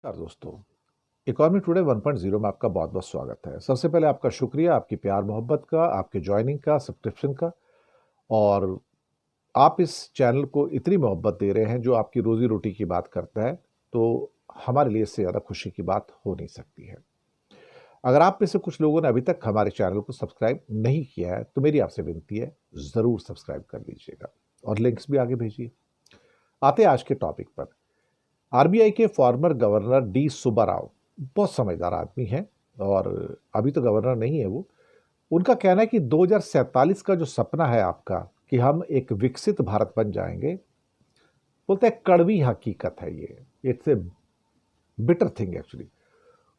नमस्कार दोस्तों। Economy today 1.0 में आपका बहुत बहुत स्वागत है। सबसे पहले आपका शुक्रिया, आपकी प्यार मोहब्बत का, आपके ज्वाइनिंग का, सब्सक्रिप्शन का। और आप इस चैनल को इतनी मोहब्बत दे रहे हैं जो आपकी रोजी रोटी की बात करता है, तो हमारे लिए इससे ज़्यादा खुशी की बात हो नहीं सकती है। अगर आप में से कुछ लोगों ने अभी तक हमारे चैनल को सब्सक्राइब नहीं किया है तो मेरी आपसे विनती है, ज़रूर सब्सक्राइब कर लीजिएगा और लिंक्स भी आगे भेजिए। आते हैं आज के टॉपिक पर। आरबीआई के फॉर्मर गवर्नर डी सुब्बाराव बहुत समझदार आदमी हैं और अभी तो गवर्नर नहीं है वो। उनका कहना है कि 2047 का जो सपना है आपका कि हम एक विकसित भारत बन जाएंगे, बोलते हैं कड़वी हकीकत है ये। It's a bitter thing actually.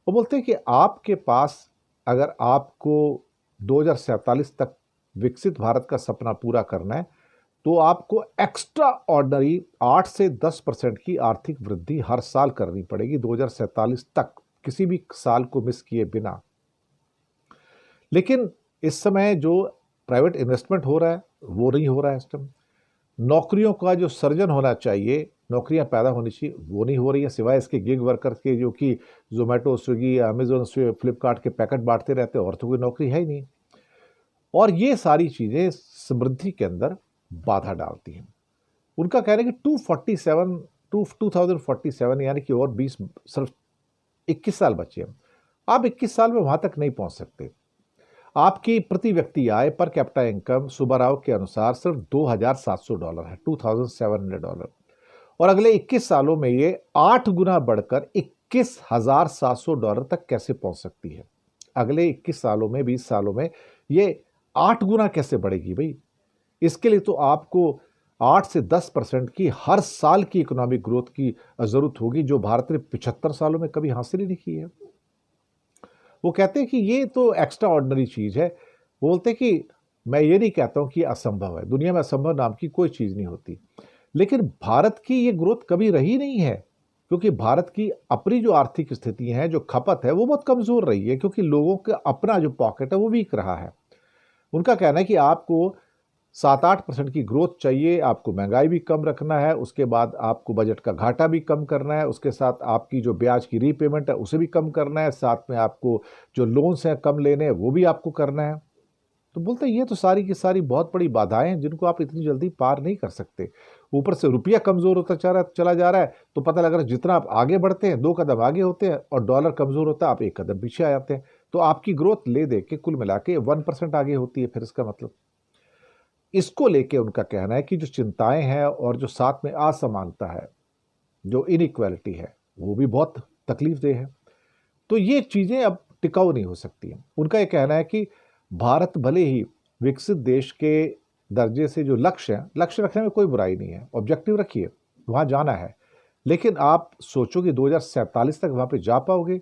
वो बोलते हैं कि आपके पास, अगर आपको 2047 तक विकसित भारत का सपना पूरा करना है तो आपको एक्स्ट्रा ऑर्डनरी 8 से 10% की आर्थिक वृद्धि हर साल करनी पड़ेगी 2047 तक, किसी भी साल को मिस किए बिना। लेकिन इस समय जो प्राइवेट इन्वेस्टमेंट हो रहा है वो नहीं हो रहा है इस टाइम। नौकरियों का जो सर्जन होना चाहिए, नौकरियां पैदा होनी चाहिए, वो नहीं हो रही है, सिवाय इसके गिग वर्कर्स के जो कि जोमेटो, स्विगी, अमेजोन, फ्लिपकार्ट के पैकेट बांटते रहते हैं, और तो कोई नौकरी है ही नहीं। और ये सारी चीजें समृद्धि के अंदर बाधा डालती हैं। उनका कहना है कि 2047 यानी कि और 20, सिर्फ 21 साल बचे हैं। आप 21 साल में वहां तक नहीं पहुंच सकते। आपकी प्रति व्यक्ति आय, पर कैपिटा इनकम सुब्बाराव के अनुसार सिर्फ $2,700 है, $2,700। और अगले 21 सालों में ये 8 गुना बढ़कर $21,700 तक कैसे पहुंच सकती है। अगले 21 सालों में, 20 सालों में ये 8 गुना कैसे बढ़ेगी भाई। इसके लिए तो आपको 8 से 10% की हर साल की इकोनॉमिक ग्रोथ की जरूरत होगी, जो भारत ने 75 सालों में कभी हासिल ही नहीं की है। वो कहते हैं कि ये तो एक्स्ट्रा ऑर्डिनरी चीज है। वो बोलते हैं कि मैं ये नहीं कहता हूं कि असंभव है, दुनिया में असंभव नाम की कोई चीज नहीं होती, लेकिन भारत की ये ग्रोथ कभी रही नहीं है, क्योंकि भारत की अपनी जो आर्थिक स्थिति है, जो खपत है, वो बहुत कमजोर रही है, क्योंकि लोगों का अपना जो पॉकेट है वो वीक रहा है। उनका कहना है कि आपको 7-8% की ग्रोथ चाहिए, आपको महंगाई भी कम रखना है, उसके बाद आपको बजट का घाटा भी कम करना है, उसके साथ आपकी जो ब्याज की रीपेमेंट है उसे भी कम करना है, साथ में आपको जो लोन्स हैं कम लेने हैं वो भी आपको करना है। तो बोलते हैं ये तो सारी की सारी बहुत बड़ी बाधाएं हैं जिनको आप इतनी जल्दी पार नहीं कर सकते। ऊपर से रुपया कमजोर होता चला जा रहा है, तो पता लग रहा है जितना आप आगे बढ़ते हैं 2 कदम आगे होते हैं, और डॉलर कमजोर होता है आप 1 कदम पीछे आ जाते हैं। तो आपकी ग्रोथ ले दे के कुल मिला के 1% आगे होती है फिर इसका मतलब। इसको लेके उनका कहना है कि जो चिंताएं हैं और जो साथ में असमानता है, जो इनइक्वालिटी है, वो भी बहुत तकलीफदेह है। तो ये चीजें अब टिकाऊ नहीं हो सकती हैं। उनका ये कहना है कि भारत भले ही विकसित देश के दर्जे से जो लक्ष्य है, लक्ष्य रखने में कोई बुराई नहीं है, ऑब्जेक्टिव रखिए, वहां जाना है, लेकिन आप सोचो कि 2047 तक वहां पे जा पाओगे।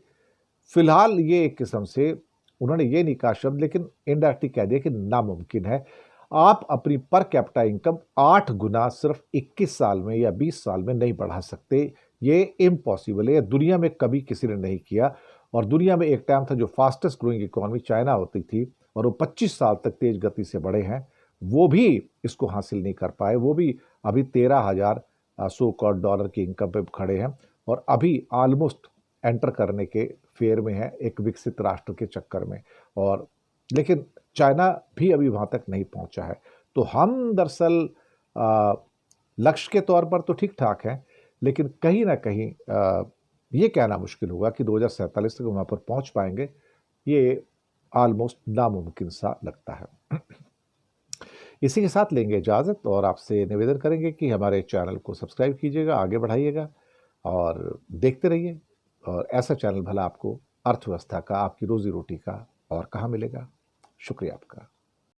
फिलहाल ये एक किस्म से, उन्होंने ये नहीं कहा शब्द, लेकिन इनडायरेक्टली कह दिया कि नामुमकिन है। आप अपनी पर कैपिटा इनकम 8 गुना सिर्फ 21 साल में या 20 साल में नहीं बढ़ा सकते। ये इम्पॉसिबल है, दुनिया में कभी किसी ने नहीं किया। और दुनिया में एक टाइम था जो फास्टेस्ट ग्रोइंग इकोनॉमी चाइना होती थी, और वो 25 साल तक तेज गति से बढ़े हैं, वो भी इसको हासिल नहीं कर पाए। वो भी अभी 13,000 सो करोड़ डॉलर की इनकम पे खड़े हैं, और अभी ऑलमोस्ट एंटर करने के फेयर में है एक विकसित राष्ट्र के चक्कर में। और लेकिन चाइना भी अभी वहां तक नहीं पहुंचा है। तो हम दरअसल लक्ष्य के तौर पर तो ठीक ठाक हैं, लेकिन कहीं ना कहीं ये कहना मुश्किल होगा कि 2047 तक वहां पर पहुंच पाएंगे। ये ऑलमोस्ट नामुमकिन सा लगता है। इसी के साथ लेंगे इजाज़त, और आपसे निवेदन करेंगे कि हमारे चैनल को सब्सक्राइब कीजिएगा, आगे बढ़ाइएगा और देखते रहिए। और ऐसा चैनल भला आपको अर्थव्यवस्था का, आपकी रोजी रोटी का और कहाँ मिलेगा। शुक्रिया आपका।